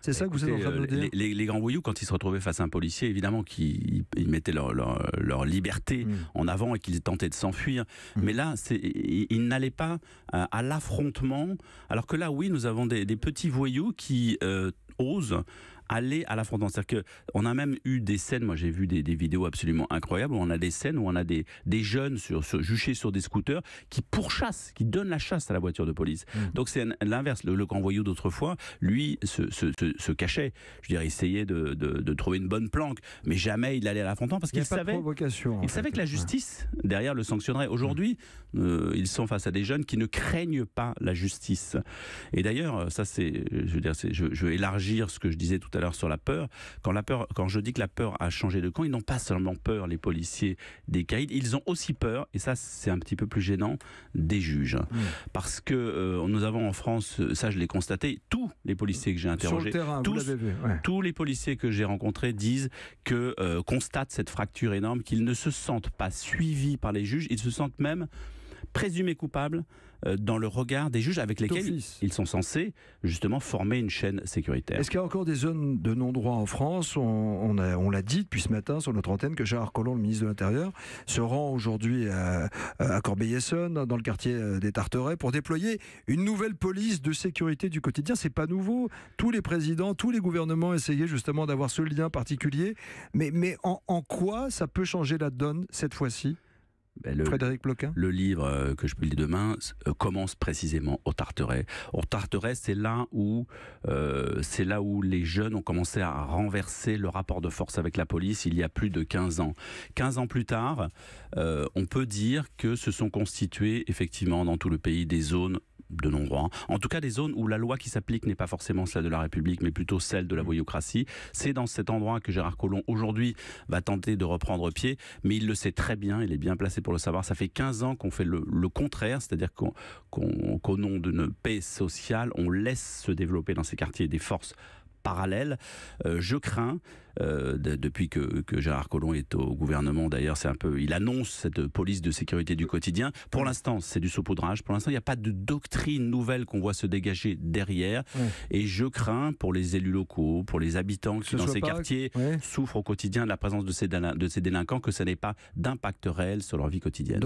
C'est ça que vous êtes en train de nous dire? Les grands voyous, quand ils se retrouvaient face à un policier, évidemment qu'ils mettaient leur liberté en avant et qu'ils tentaient de s'enfuir. Mais là, ils n'allaient pas à l'affrontement. Alors que là, oui, nous avons des petits voyous qui osent aller à l'affrontement. C'est-à-dire qu'on a même eu des scènes, moi j'ai vu des vidéos absolument incroyables, où on a des scènes où on a des jeunes juchés sur des scooters qui pourchassent, qui donnent la chasse à la voiture de police. Donc c'est l'inverse. Le grand voyou d'autrefois, lui, se cachait. Je veux dire, il essayait de trouver une bonne planque, mais jamais il allait à l'affrontement parce qu'il savait que la justice, derrière, le sanctionnerait. Aujourd'hui, ils sont face à des jeunes qui ne craignent pas la justice. Et d'ailleurs, ça c'est, je veux élargir ce que je disais tout à l'heure sur la peur. Quand je dis que la peur a changé de camp, ils n'ont pas seulement peur, les policiers, des caïds, ils ont aussi peur, et ça c'est un petit peu plus gênant, des juges. Parce que nous avons en France, ça je l'ai constaté, tous les policiers que j'ai interrogés, sur le terrain, tous les policiers que j'ai rencontrés disent constatent cette fracture énorme, qu'ils ne se sentent pas suivis par les juges, ils se sentent même présumés coupables dans le regard des juges avec lesquels ils sont censés justement former une chaîne sécuritaire. Est-ce qu'il y a encore des zones de non-droit en France? On l'a dit depuis ce matin sur notre antenne que Gérard Collomb, le ministre de l'Intérieur, se rend aujourd'hui à Corbeil-Essonnes, dans le quartier des Tarterets, pour déployer une nouvelle police de sécurité du quotidien. C'est pas nouveau. Tous les présidents, tous les gouvernements essayaient justement d'avoir ce lien particulier. Mais en quoi ça peut changer la donne cette fois-ci? Frédéric Ploquin. Le livre que je publie demain commence précisément au Tarteret. Au Tarteret, c'est là où les jeunes ont commencé à renverser le rapport de force avec la police il y a plus de 15 ans. 15 ans plus tard, on peut dire que se sont constituées effectivement dans tout le pays des zones de non-droit. En tout cas, des zones où la loi qui s'applique n'est pas forcément celle de la République, mais plutôt celle de la voyoucratie. C'est dans cet endroit que Gérard Collomb, aujourd'hui, va tenter de reprendre pied, mais il le sait très bien, il est bien placé pour le savoir. Ça fait 15 ans qu'on fait le contraire, c'est-à-dire qu'au nom d'une paix sociale, on laisse se développer dans ces quartiers des forces parallèles. Je crains, depuis que Gérard Collomb est au gouvernement, d'ailleurs, il annonce cette police de sécurité du quotidien. Pour l'instant, c'est du saupoudrage. Pour l'instant, il n'y a pas de doctrine nouvelle qu'on voit se dégager derrière. Et je crains pour les élus locaux, pour les habitants qui, dans ces quartiers, souffrent au quotidien de la présence de ces délinquants, que ça n'ait pas d'impact réel sur leur vie quotidienne.